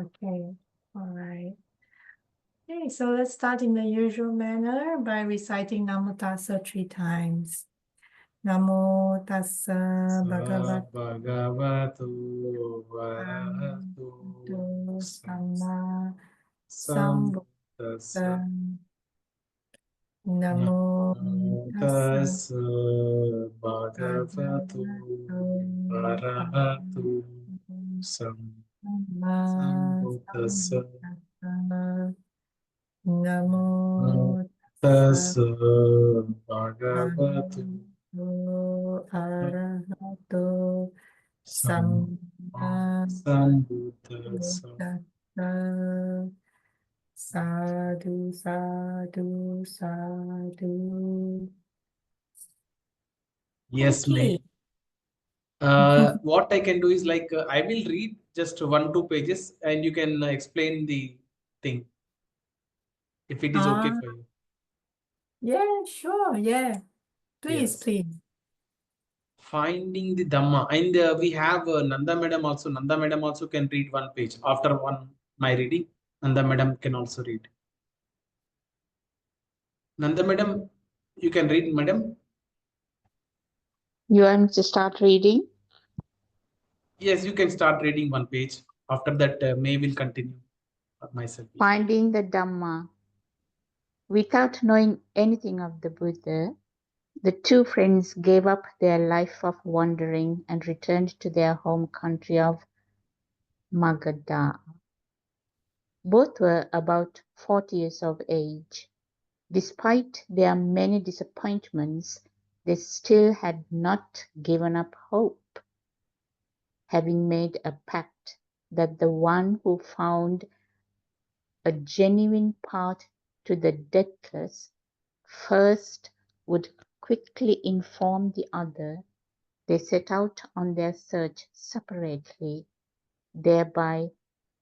Okay, all right. Okay, so let's start in the usual manner by reciting Namo Tassa 3 times. Namo Tassa Bhagavata Bhagavato Arahato Samma Sambuddhassa Sambuddhassa. Namo Tassa Tassa Bhagavato Bhagavato Arahato Samma Sambuddhassa Sambuddhassa. Namo Tassa Tassa Bhagavato Bhagavato Arahato Samma Sambuddhassa. Buddhassa. Sadhu, sadhu, sadhu. Yes, Okay. ma'am. What I can do is like I will read just 1-2 pages and you can explain the thing if it is okay Ah, for you. yeah, sure, yeah. Please, Yes. please. Finding the Dhamma. And we have Nanda Madam also. Nanda Madam also can read 1 page. After my reading, Nanda Madam can also read. Nanda Madam, you can read, Madam. You want me to start reading? Yes, you can start reading 1 page. After that, May will continue for myself. Finding the Dhamma. Without knowing anything of the Buddha, the two friends gave up their life of wandering and returned to their home country of Magadha. Both were about 40 years of age. Despite their many disappointments, they still had not given up hope, having made a pact that the one who found a genuine path to the deathless first would quickly inform the other. They set out on their search separately, thereby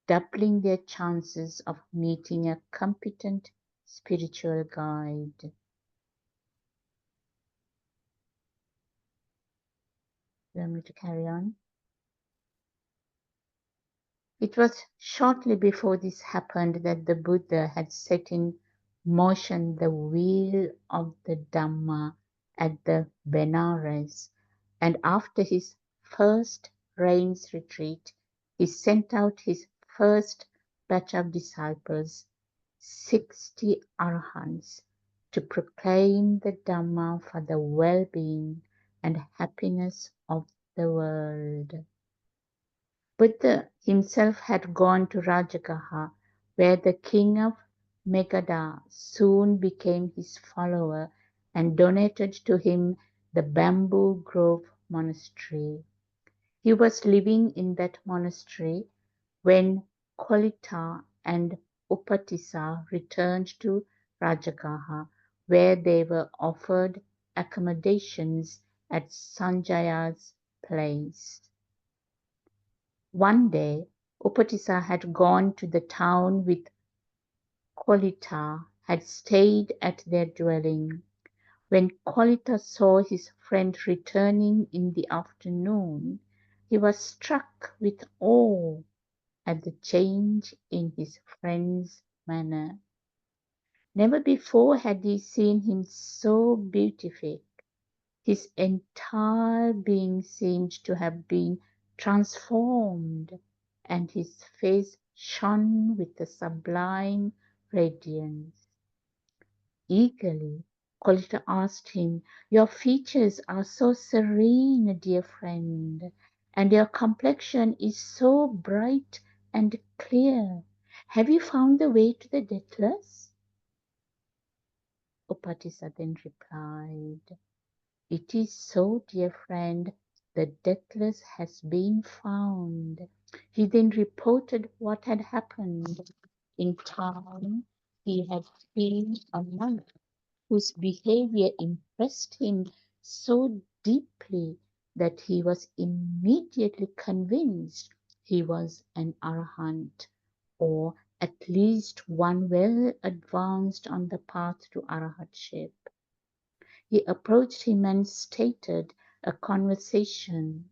doubling their chances of meeting a competent spiritual guide. You want me to carry on? It was shortly before this happened that the Buddha had set in motion the wheel of the Dhamma at the Benares, and after his first rains retreat, he sent out his first batch of disciples, 60 arahants, to proclaim the Dhamma for the well-being and happiness of the world. Buddha himself had gone to Rajagaha, where the king of Magadha soon became his follower and donated to him the Bamboo Grove Monastery. He was living in that monastery when Kolita and Upatissa returned to Rajagaha, where they were offered accommodations at Sanjaya's place. One day, Upatissa had gone to the town with Kolita, had stayed at their dwelling. When Kolita saw his friend returning in the afternoon, he was struck with awe at the change in his friend's manner. Never before had he seen him so beatific. His entire being seemed to have been transformed, and his face shone with a sublime radiance. Eagerly, Kolita asked him, "Your features are so serene, dear friend, and your complexion is so bright and clear. Have you found the way to the Deathless?" Upatissa then replied, "It is so, dear friend, the Deathless has been found." He then reported what had happened. In town, he had seen a monk whose behavior impressed him so deeply that he was immediately convinced he was an arahant, or at least one well advanced on the path to arahatship. He approached him and started a conversation.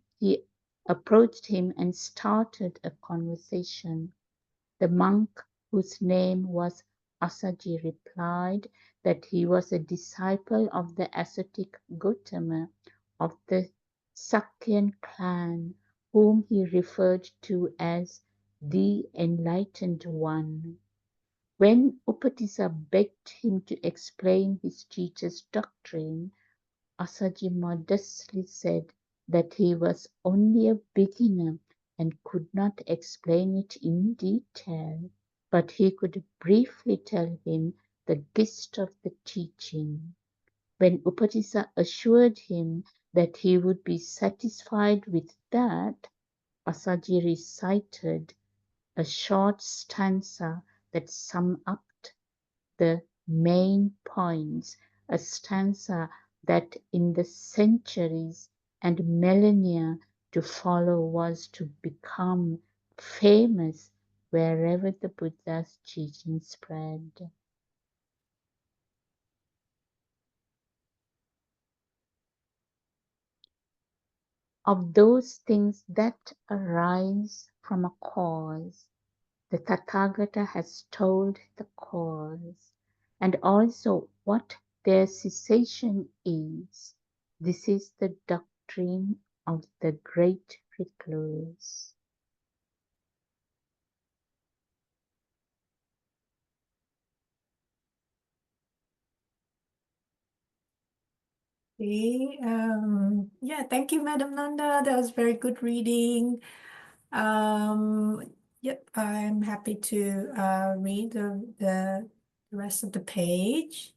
The monk, whose name was Assaji, replied that he was a disciple of the ascetic Gautama of the Sakyan clan, whom he referred to as the Enlightened One. When Upatissa begged him to explain his teacher's doctrine, Assaji modestly said that he was only a beginner and could not explain it in detail, but he could briefly tell him the gist of the teaching. When Upatissa assured him that he would be satisfied with that, Assaji recited a short stanza that summed up the main points, a stanza that in the centuries and millennia to follow was to become famous wherever the Buddha's teaching spread. Of those things that arise from a cause, the Tathagata has told the cause, and also what their cessation is. This is the doctrine of the great recluse. Okay, yeah, thank you, Madam Nanda. That was very good reading. Yep, I'm happy to read the rest of the page.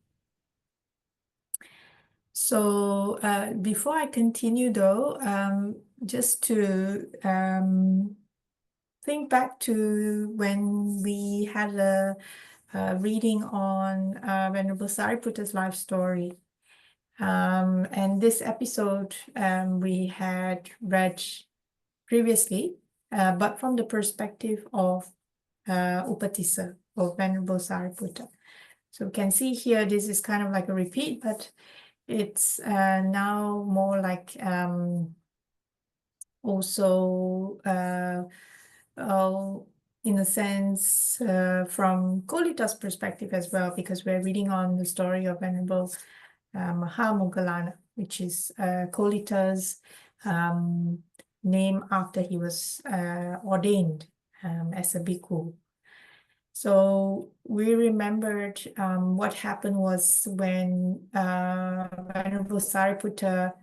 So before I continue though, just to think back to when we had a reading on Venerable Sariputta's life story. And this episode we had read previously, but from the perspective of Upatissa, or Venerable Sariputta. So we can see here, this is kind of like a repeat, but it's now more like also in a sense from Kolita's perspective as well, because we're reading on the story of Venerable Mahāmoggallāna, which is Kolita's name after he was ordained as a bhikkhu. So we remembered what happened was when Venerable Sariputta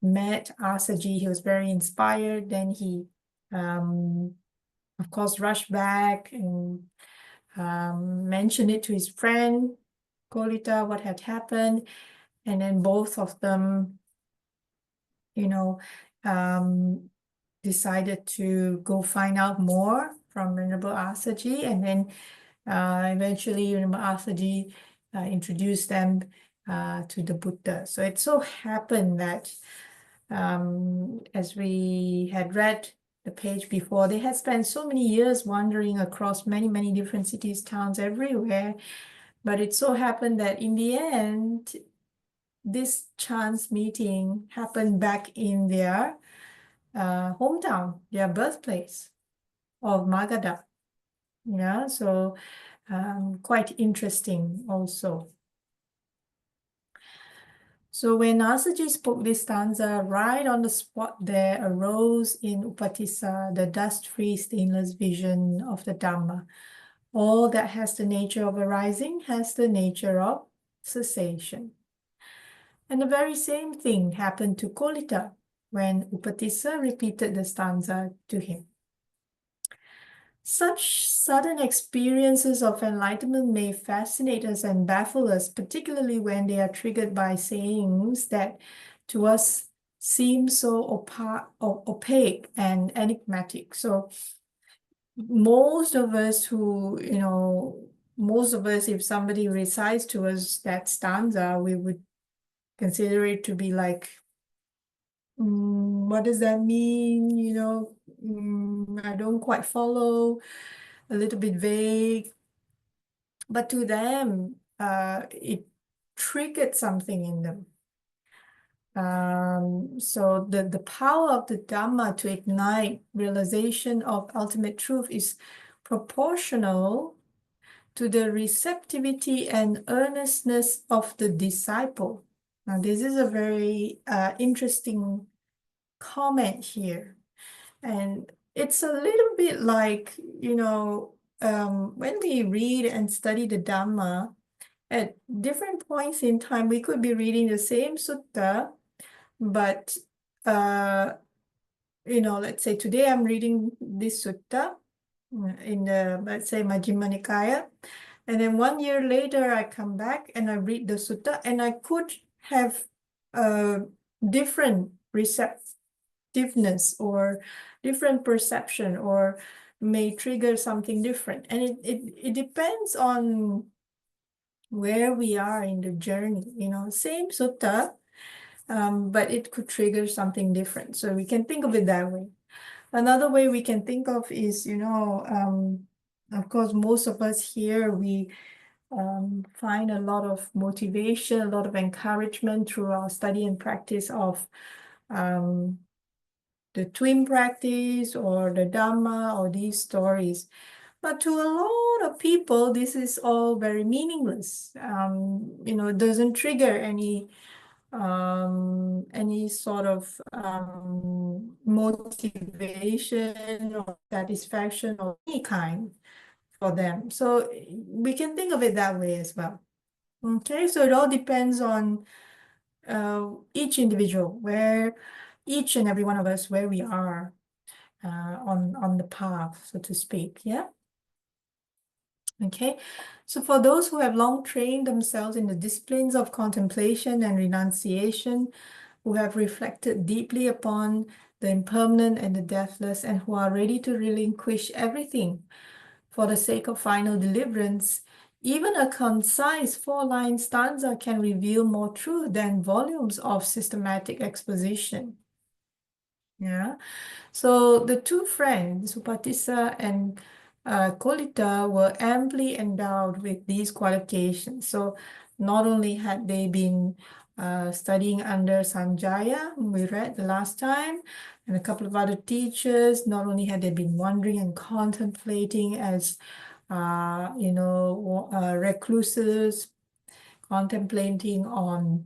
met Assaji, he was very inspired. Then he, of course, rushed back and mentioned it to his friend, Kolita, what had happened. And then both of them, decided to go find out more from Venerable Assaji. And then eventually Venerable Assaji introduced them to the Buddha. So it so happened that as we had read the page before, they had spent so many years wandering across many, many different cities, towns everywhere. But it so happened that in the end, this chance meeting happened back in their hometown, their birthplace of Magadha. Yeah, so quite interesting also. So when Assaji spoke this stanza, right on the spot there arose in Upatissa the dust-free stainless vision of the Dhamma. All that has the nature of arising has the nature of cessation. And the very same thing happened to Kolita when Upatissa repeated the stanza to him. Such sudden experiences of enlightenment may fascinate us and baffle us, particularly when they are triggered by sayings that to us seem so opaque and enigmatic. So most of us if somebody recites to us that stanza, we would consider it to be like, what does that mean? I don't quite follow, a little bit vague. But to them, it triggered something in them. So the power of the Dhamma to ignite realization of ultimate truth is proportional to the receptivity and earnestness of the disciple. Now, this is a very interesting comment here. And it's a little bit like, when we read and study the Dhamma, at different points in time, we could be reading the same sutta, but, let's say today I'm reading this sutta in the, let's say, Majjhima Nikaya, and then 1 year later, I come back and I read the sutta, and I could have a different receptiveness or different perception, or may trigger something different. And it depends on where we are in the journey, same sutta, but it could trigger something different. So we can think of it that way. Another way we can think of is, of course, most of us here, we find a lot of motivation, a lot of encouragement through our study and practice of the twin practice or the Dhamma or these stories. But to a lot of people, this is all very meaningless. It doesn't trigger any sort of motivation or satisfaction of any kind for them. So we can think of it that way as well. Okay, so it all depends on each individual, where each and every one of us, where we are on the path, so to speak. Yeah. Okay, so for those who have long trained themselves in the disciplines of contemplation and renunciation, who have reflected deeply upon the impermanent and the deathless, and who are ready to relinquish everything for the sake of final deliverance, even a concise 4-line stanza can reveal more truth than volumes of systematic exposition. Yeah, so the two friends, Upatissa and Kolita, were amply endowed with these qualifications. So not only had they been studying under Sanjaya, whom we read the last time, and a couple of other teachers, not only had they been wondering and contemplating as, recluses, contemplating on,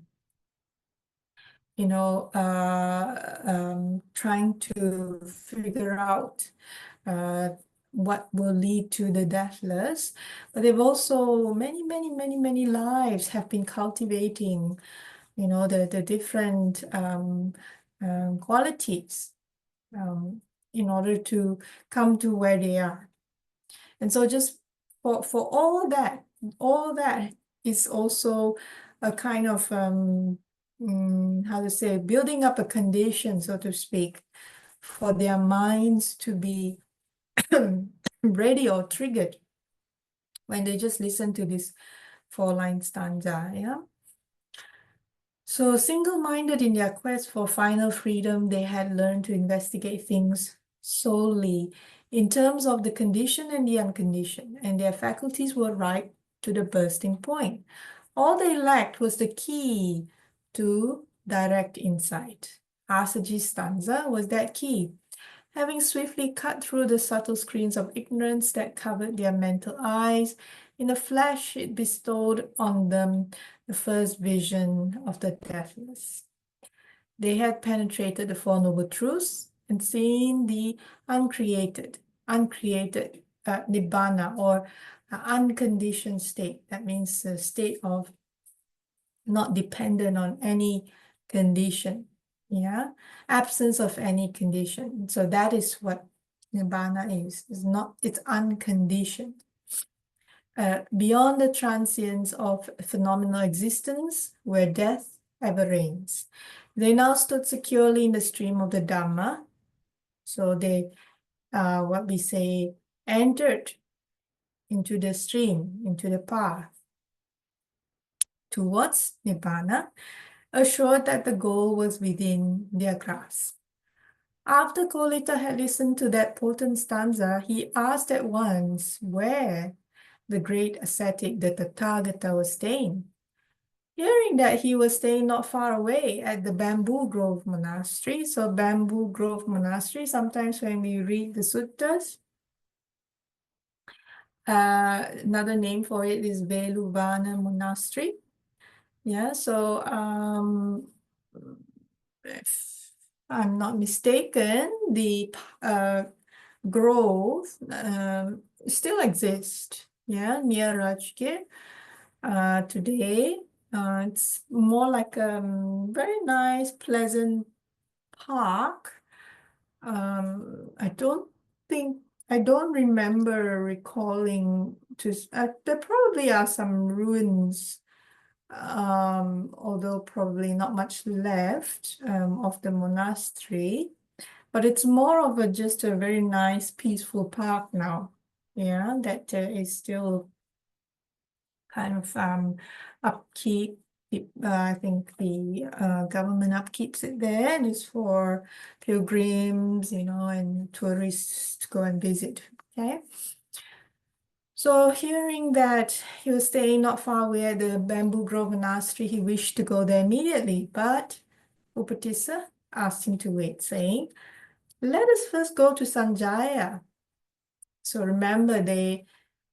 trying to figure out what will lead to the deathless, but they've also many lives have been cultivating, the different qualities in order to come to where they are. And so just for all that is also a kind of how to say, building up a condition, so to speak, for their minds to be ready or triggered when they just listen to this 4-line stanza. Yeah. So single-minded in their quest for final freedom, they had learned to investigate things solely in terms of the conditioned and the unconditioned, and their faculties were ripe to the bursting point. All they lacked was the key to direct insight. Assaji's stanza was that key. Having swiftly cut through the subtle screens of ignorance that covered their mental eyes, in a flash it bestowed on them the first vision of the deathless. They had penetrated the Four Noble Truths and seen the uncreated nibbana, or unconditioned state. That means a state of not dependent on any condition. Yeah, absence of any condition. So that is what nibbana is. It's unconditioned. Beyond the transience of phenomenal existence, where death ever reigns. They now stood securely in the stream of the Dhamma. So they, what we say, entered into the stream, into the path towards Nibbana, assured that the goal was within their grasp. After Kolita had listened to that potent stanza, he asked at once where the great ascetic, the Tathagata, was staying. Hearing that he was staying not far away at the Bamboo Grove Monastery. So Bamboo Grove Monastery, sometimes when we read the suttas, Another name for it is Veluvana Monastery. Yeah, so if I'm not mistaken, the grove still exists, yeah, near Rajagaha today. It's more like a very nice, pleasant park. I don't remember recalling there probably are some ruins, although probably not much left of the monastery, but it's more of just a very nice, peaceful park now. Yeah, that is still kind of upkeep. I think the government upkeeps it there, and it's for pilgrims, and tourists to go and visit. Okay. So hearing that he was staying not far away at the Bamboo Grove Monastery, he wished to go there immediately, but Upatissa asked him to wait, saying, "Let us first go to Sanjaya." So remember,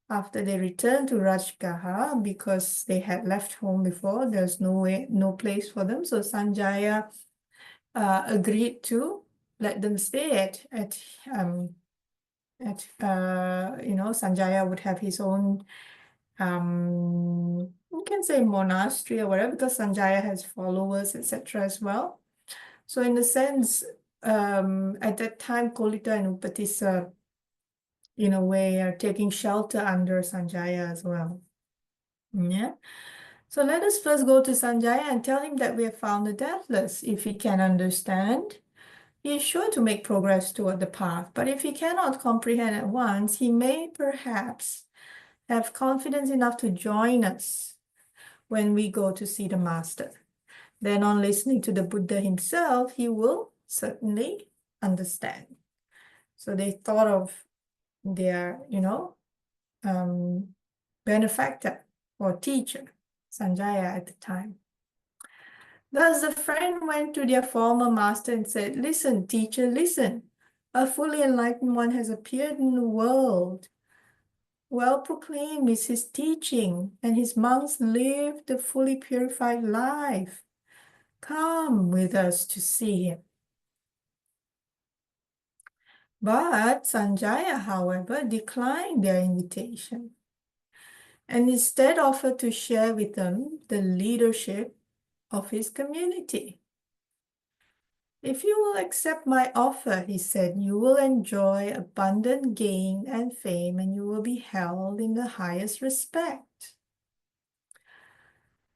after they returned to Rajagaha, because they had left home before, there's no place for them. So Sanjaya agreed to let them stay Sanjaya would have his own, you can say monastery or whatever, because Sanjaya has followers, etc. as well. So in a sense, at that time, Kolita and Upatissa, in a way, are taking shelter under Sanjaya as well. Yeah. So let us first go to Sanjaya and tell him that we have found the Deathless. If he can understand, he is sure to make progress toward the path. But if he cannot comprehend at once, he may perhaps have confidence enough to join us when we go to see the Master. Then on listening to the Buddha himself, he will certainly understand. So they thought of their, benefactor or teacher, Sanjaya, at the time. Thus the friend went to their former master and said, "Listen, teacher, listen. A fully enlightened one has appeared in the world. Well proclaimed is his teaching, and his monks live the fully purified life. Come with us to see him." But Sanjaya, however, declined their invitation and instead offered to share with them the leadership of his community. "If you will accept my offer," he said, "you will enjoy abundant gain and fame, and you will be held in the highest respect."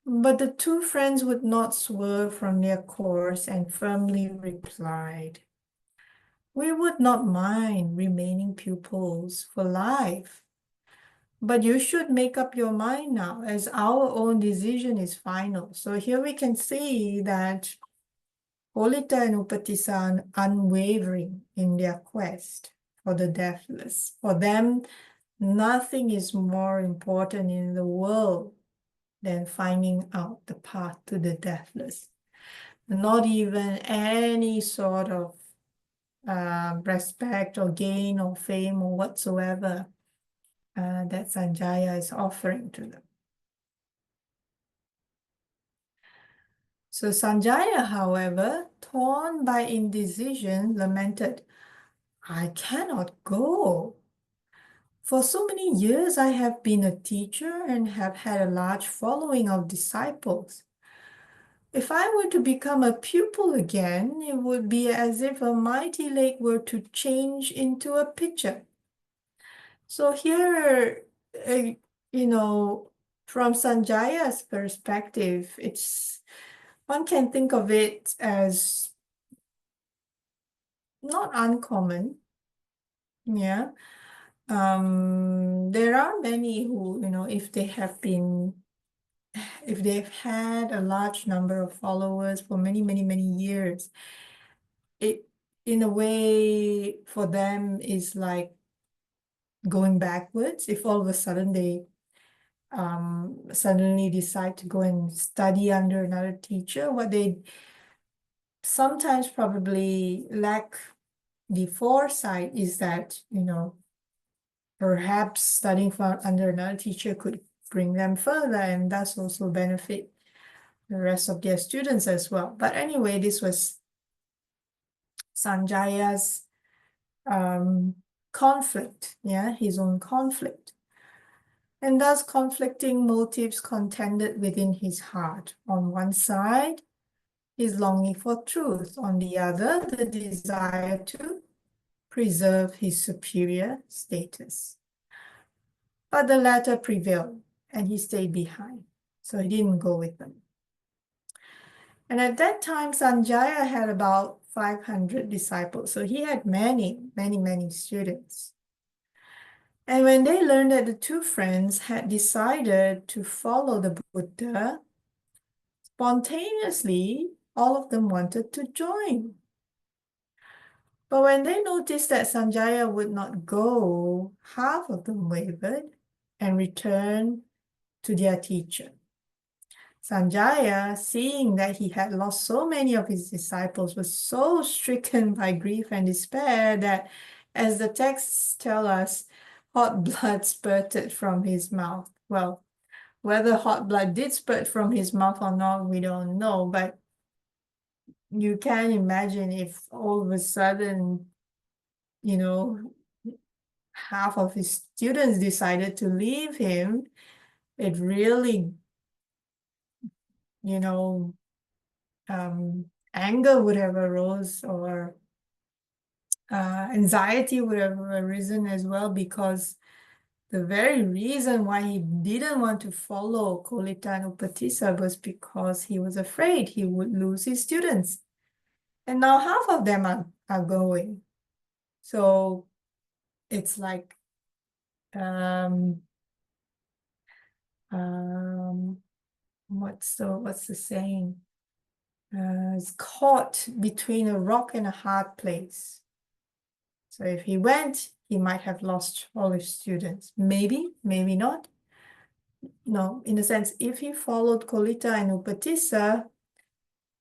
But the two friends would not swerve from their course and firmly replied, "We would not mind remaining pupils for life, but you should make up your mind now, as our own decision is final." So here we can see that Kolita and Upatissa are unwavering in their quest for the Deathless. For them, nothing is more important in the world than finding out the path to the Deathless. Not even any sort of respect or gain or fame or whatsoever that Sanjaya is offering to them. So Sanjaya, however, torn by indecision, lamented, "I cannot go. For so many years I have been a teacher and have had a large following of disciples. If I were to become a pupil again, it would be as if a mighty lake were to change into a pitcher." So here, from Sanjaya's perspective, one can think of it as not uncommon. Yeah. There are many who, if they've had a large number of followers for many, many, many years, it, in a way, for them is like going backwards. If all of a sudden they suddenly decide to go and study under another teacher, what they sometimes probably lack the foresight is that, perhaps studying under another teacher could bring them further and thus also benefit the rest of their students as well. But anyway, this was Sanjaya's conflict, his own conflict. And thus conflicting motives contended within his heart. On one side, his longing for truth. On the other, the desire to preserve his superior status. But the latter prevailed, and he stayed behind. So he didn't go with them. And at that time, Sanjaya had about 500 disciples. So he had many, many, many students. And when they learned that the two friends had decided to follow the Buddha, spontaneously, all of them wanted to join. But when they noticed that Sanjaya would not go, half of them wavered and returned to their teacher. Sanjaya, seeing that he had lost so many of his disciples, was so stricken by grief and despair that, as the texts tell us, hot blood spurted from his mouth. Well, whether hot blood did spurt from his mouth or not, we don't know, but you can imagine if all of a sudden, half of his students decided to leave him, it really, anger would have arose, or anxiety would have arisen as well, because the very reason why he didn't want to follow Kolita and Upatissa was because he was afraid he would lose his students. And now half of them are going. So it's like, what's the saying? It's caught between a rock and a hard place. So if he went, he might have lost all his students. Maybe, maybe not. No, in a sense, if he followed Kolita and Upatissa,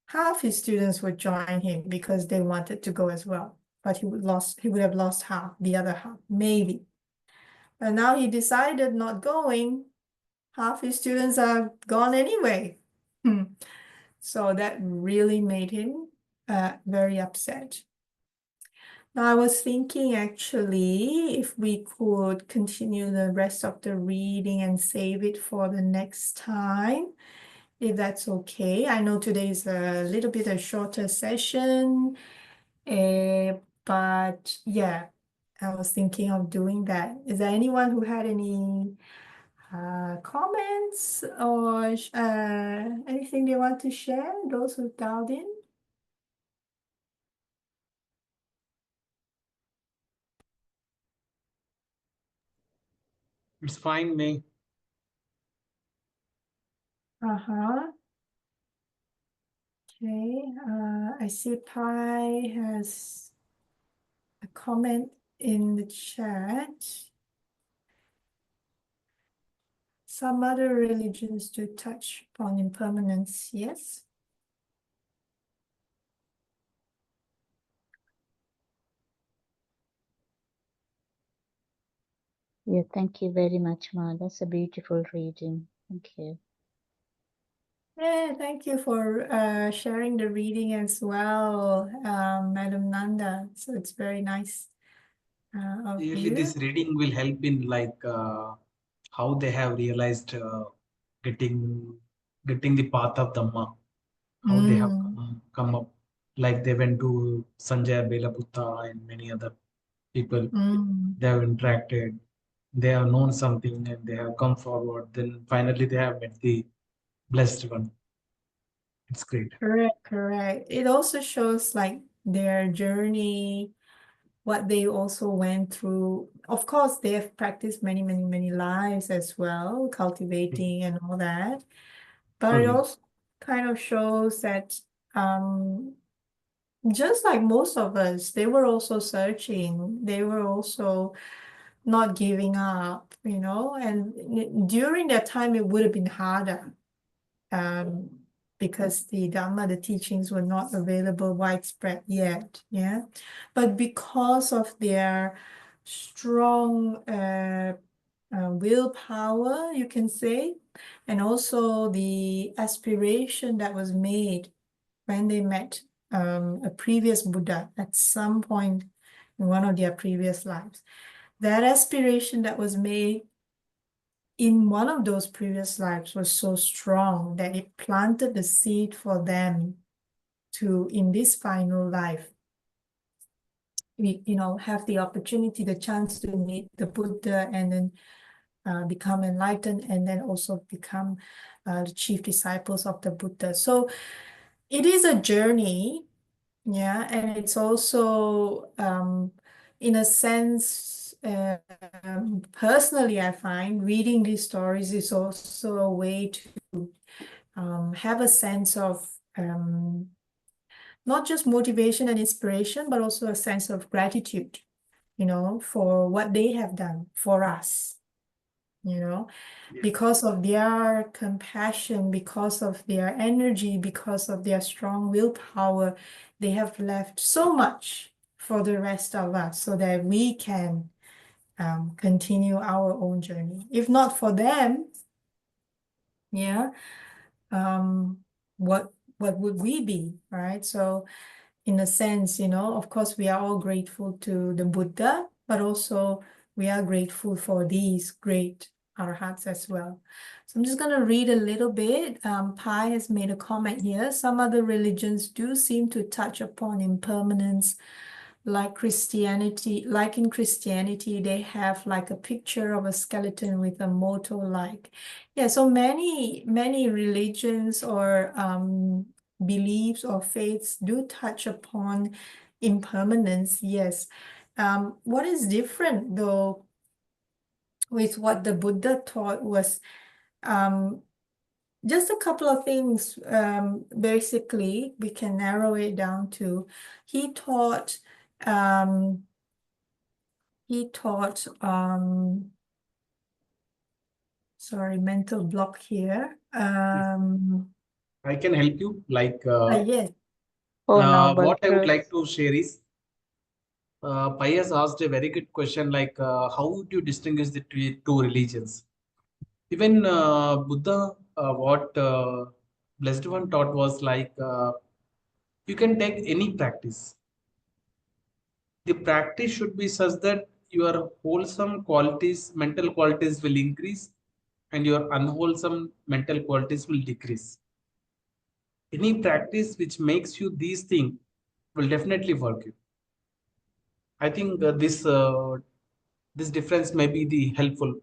half his students would join him because they wanted to go as well. But he would have lost half, the other half, maybe. And now he decided not going. Half his students are gone anyway. So that really made him very upset. Now I was thinking actually if we could continue the rest of the reading and save it for the next time, if that's okay. I know today is a little bit a shorter session, but yeah, I was thinking of doing that. Is there anyone who had any comments or anything they want to share, those who dialed in? It's fine, May. Okay, I see Pai has a comment in the chat. Some other religions do touch upon impermanence, yes? Yeah, thank you very much, Ma. That's a beautiful reading. Thank you. Yeah, thank you for sharing the reading as well, Madam Nanda. So it's very nice of Really, you. this reading will help in how they have realized getting the path of Dhamma, how they have come up, like they went to Sanjaya Belaputta and many other people. They have interacted, they have known something, and they have come forward. Then finally, they have met the blessed one. It's great. Correct. It also shows like their journey, what they also went through. Of course, they have practiced many, many, many lives as well, cultivating and all that. But it also kind of shows that just like most of us, they were also searching. They were also not giving up, and during that time, it would have been harder. Because the Dhamma, the teachings were not available widespread yet, yeah. But because of their strong willpower, you can say, and also the aspiration that was made when they met a previous Buddha at some point in one of their previous lives. That aspiration that was made in one of those previous lives was so strong that it planted the seed for them to, in this final life, have the opportunity, the chance to meet the Buddha and then become enlightened and then also become the chief disciples of the Buddha. So it is a journey, yeah, and it's also, in a sense, personally, I find reading these stories is also a way to have a sense of not just motivation and inspiration, but also a sense of gratitude, for what they have done for us, because of their compassion, because of their energy, because of their strong willpower, they have left so much for the rest of us so that we can continue our own journey. If not for them, yeah, what would we be, right? So in a sense, of course, we are all grateful to the Buddha, but also we are grateful for these great arhats as well. So I'm just going to read a little bit. Pai has made a comment here. Some other religions do seem to touch upon impermanence, like Christianity. Like in Christianity, they have like a picture of a skeleton with a motto like. Yeah, so many religions or beliefs or faiths do touch upon impermanence, yes. What is different though with what the Buddha taught was just a couple of things. Basically, we can narrow it down to he taught sorry, mental block here. I can help you. Like Yes. Oh, noble what I would truth. like to share is, Pai has asked a very good question. Like, how would you distinguish the two religions? Even Buddha, what Blessed One taught was like, you can take any practice. The practice should be such that your wholesome qualities, mental qualities will increase and your unwholesome mental qualities will decrease. Any practice which makes you these things will definitely work you. I think this difference may be the helpful.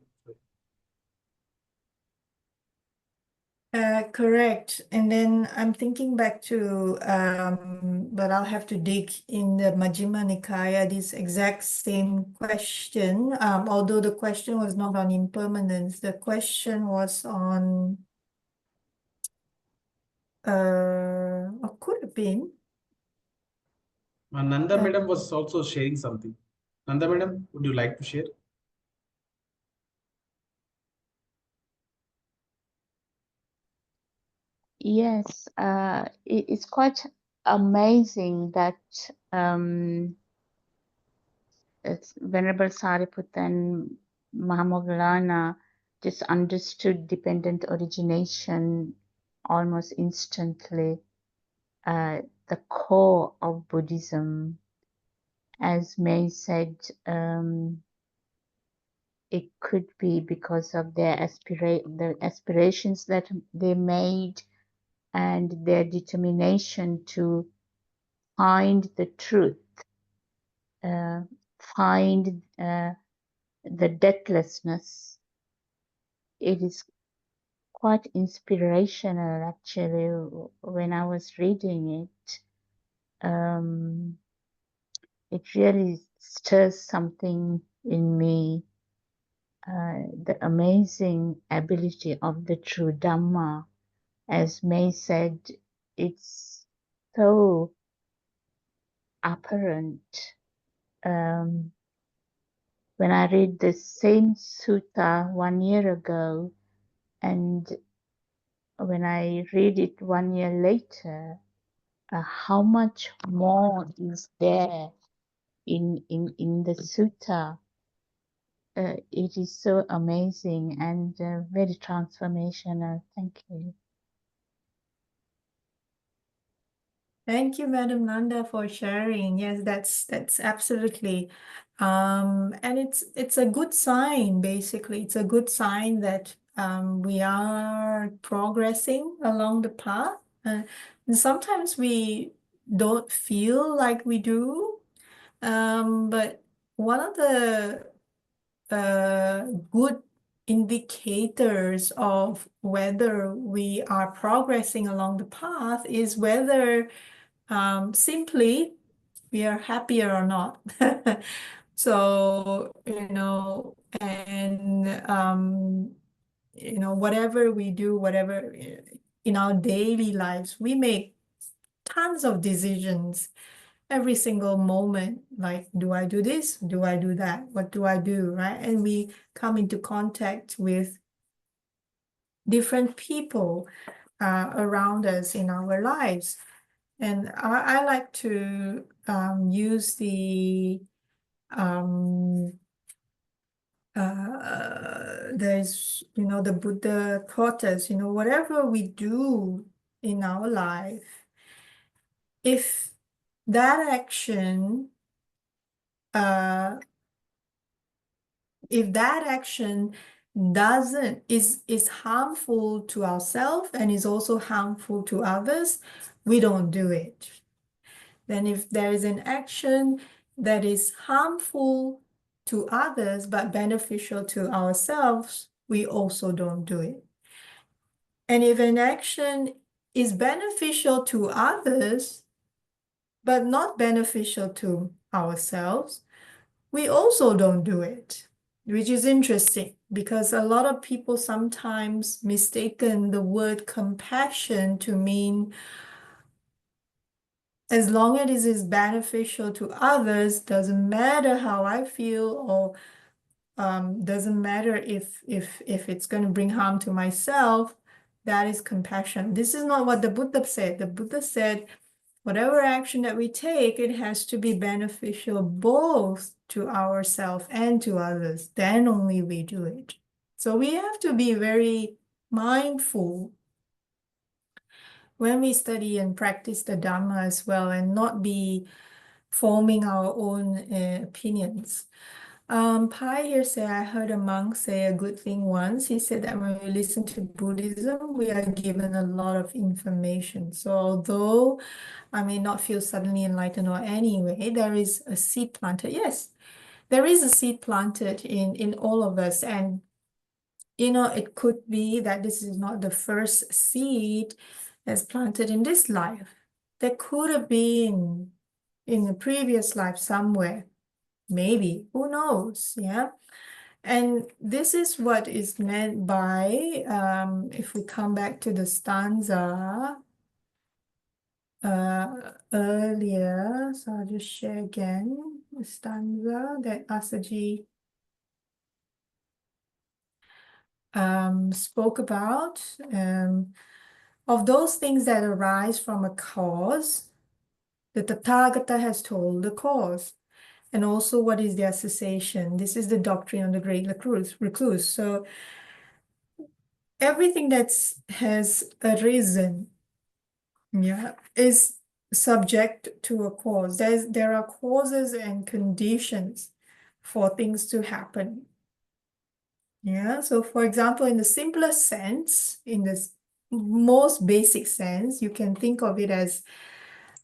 Correct. And then I'm thinking back to, but I'll have to dig in the Majjhima Nikaya, this exact same question. Although the question was not on impermanence, the question was on, or could have been. Nanda Madam was also sharing something. Nanda Madam, would you like to share? Yes, it's quite amazing that Venerable Sariputta and Mahāmoggallāna just understood dependent origination almost instantly. The core of Buddhism, as Mei said, it could be because of their the aspirations that they made and their determination to find the truth, find the deathlessness. It is quite inspirational, actually, when I was reading it. It really stirs something in me, the amazing ability of the true Dhamma. As Mei said, it's so apparent. When I read the same sutta 1 year ago, and when I read it 1 year later, how much more is there in the sutta? it is so amazing and very transformational. Thank you. Thank you, Madam Nanda, for sharing. Yes, that's absolutely. And it's a good sign, basically. It's a good sign that we are progressing along the path. And sometimes we don't feel like we do. But one of the good indicators of whether we are progressing along the path is whether simply we are happier or not. So, and whatever we do, whatever in our daily lives, we make tons of decisions every single moment, like, do I do this? Do I do that? What do I do, right? And we come into contact with different people around us in our lives. And I like to use the there's the Buddha taught us, whatever we do in our life, if that action is harmful to ourselves and is also harmful to others, we don't do it. Then if there is an action that is harmful to others but beneficial to ourselves, we also don't do it. And if an action is beneficial to others but not beneficial to ourselves, we also don't do it, which is interesting because a lot of people sometimes mistaken the word compassion to mean as long as it is beneficial to others, doesn't matter how I feel, or doesn't matter if it's going to bring harm to myself, that is compassion. This is not what the Buddha said. The Buddha said, whatever action that we take, it has to be beneficial both to ourselves and to others. Then only we do it. So we have to be very mindful when we study and practice the Dhamma as well, and not be forming our own opinions. Pai here say, I heard a monk say a good thing once. He said that when we listen to Buddhism, we are given a lot of information. So although I may not feel suddenly enlightened or anyway, there is a seed planted. Yes, there is a seed planted in all of us. And, it could be that this is not the first seed that's planted in this life. There could have been in a previous life somewhere. Maybe, who knows, yeah? And this is what is meant by, if we come back to the stanza earlier, so I'll just share again the stanza that Assaji spoke about. Of those things that arise from a cause, the Tathagata has told the cause. And also, what is their cessation? This is the doctrine of the great recluse. So everything that has arisen, yeah, is subject to a cause. There are causes and conditions for things to happen. Yeah, so for example, in the simplest sense, in this most basic sense, you can think of it as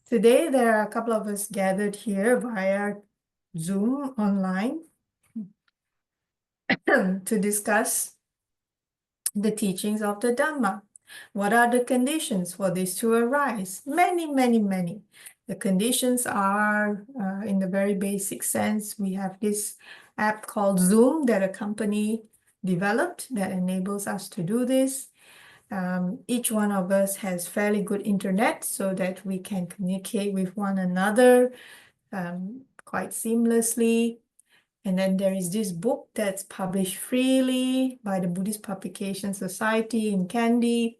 today there are a couple of us gathered here via Zoom online to discuss the teachings of the Dhamma. What are the conditions for this to arise? Many, many, many. The conditions are, in the very basic sense, we have this app called Zoom that a company developed that enables us to do this. Each one of us has fairly good internet so that we can communicate with one another quite seamlessly. And then there is this book that's published freely by the Buddhist Publication Society in Kandy.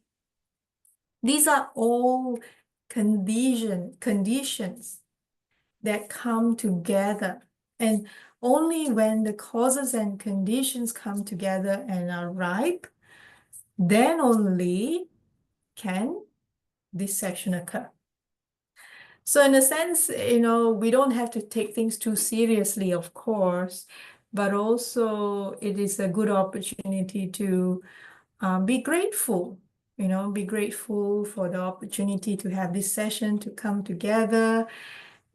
These are all conditions that come together. And Only when the causes and conditions come together and are ripe, then only can this section occur. So in a sense, we don't have to take things too seriously, of course, but also it is a good opportunity to be grateful, be grateful for the opportunity to have this session, to come together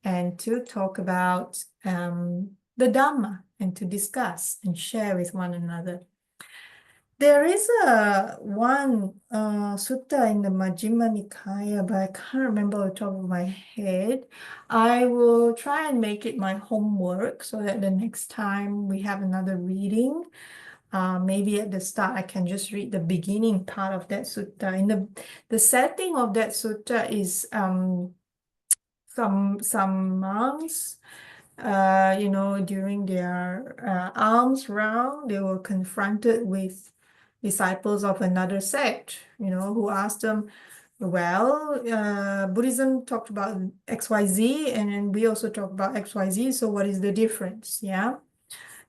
and to talk about the Dhamma and to discuss and share with one another. There is one sutta in the Majjhima Nikaya, but I can't remember off the top of my head. I will try and make it my homework so that the next time we have another reading, maybe at the start I can just read the beginning part of that sutta. In the setting of that sutta is some monks, during their alms round, they were confronted with disciples of another sect, who asked them, well, Buddhism talked about XYZ, and then we also talk about XYZ, so what is the difference? Yeah.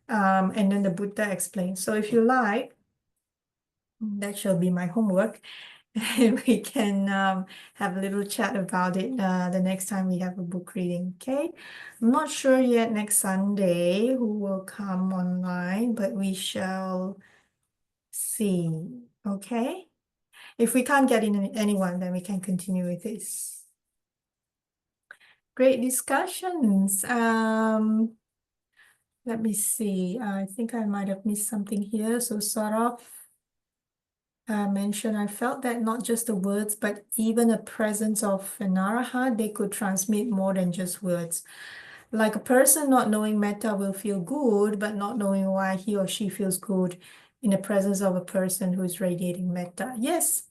And then the Buddha explains. So if you like, that shall be my homework. And we can have a little chat about it the next time we have a book reading, okay? I'm not sure yet next Sunday who will come online, but we shall see, okay? If we can't get in anyone, then we can continue with this. Great discussions. Let me see. I think I might have missed something here. So sort of mentioned, I felt that not just the words, but even the presence of an arahat, they could transmit more than just words. Like a person not knowing metta will feel good, but not knowing why he or she feels good in the presence of a person who's radiating metta. Yes,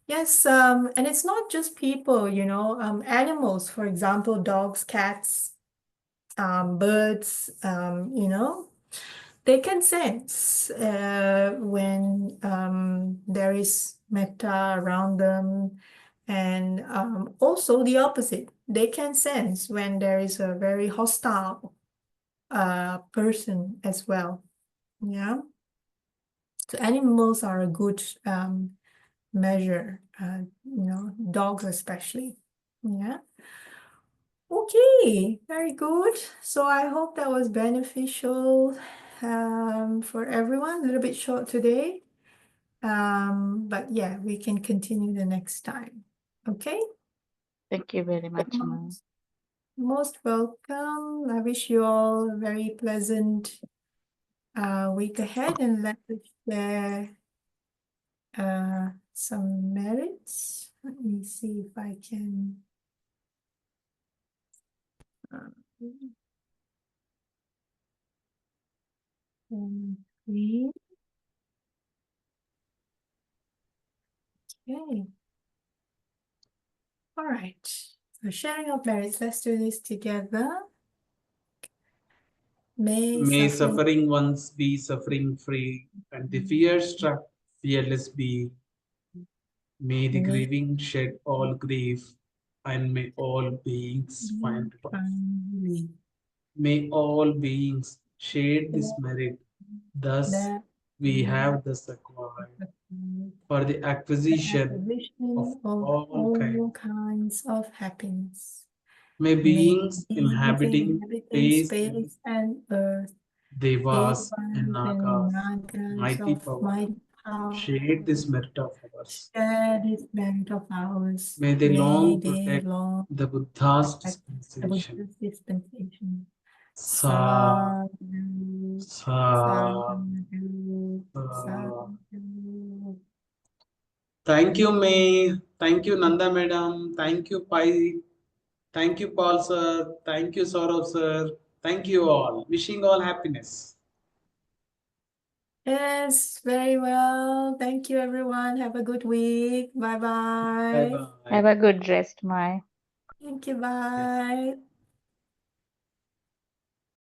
yes, and it's not just people, animals, for example, dogs, cats, birds, they can sense when there is metta around them, and also the opposite. They can sense when there is a very hostile person as well. Yeah. So animals are a good measure, dogs especially. Yeah. Okay, very good. So I hope that was beneficial for everyone. A little bit short today. But yeah, we can continue the next time. Okay? Thank you very much, Ma. Most welcome. I wish you all a very pleasant week ahead, and let's share some merits. Let me see if I can read. Okay. All right. So sharing of merits. Let's do this together. May suffering ones be suffering free, and the fear struck fearless be. May the grieving shed all grief, and may all beings find relief. May all beings share this merit. Thus, we have thus acquired for the acquisition of all kinds of happiness. May beings inhabiting space and earth, Devas and Nagas, mighty power, share this merit of ours. May they long protect the Buddha's dispensation. Sa, sa, sa. Thank you, May. Thank you, Nanda Madam. Thank you, Pai. Thank you, Paul sir. Thank you, Saurav sir. Thank you all. Wishing all happiness. Yes, very well. Thank you, everyone. Have a good week. Bye-bye. Bye bye. Have a good rest, Ma. Thank you. Bye.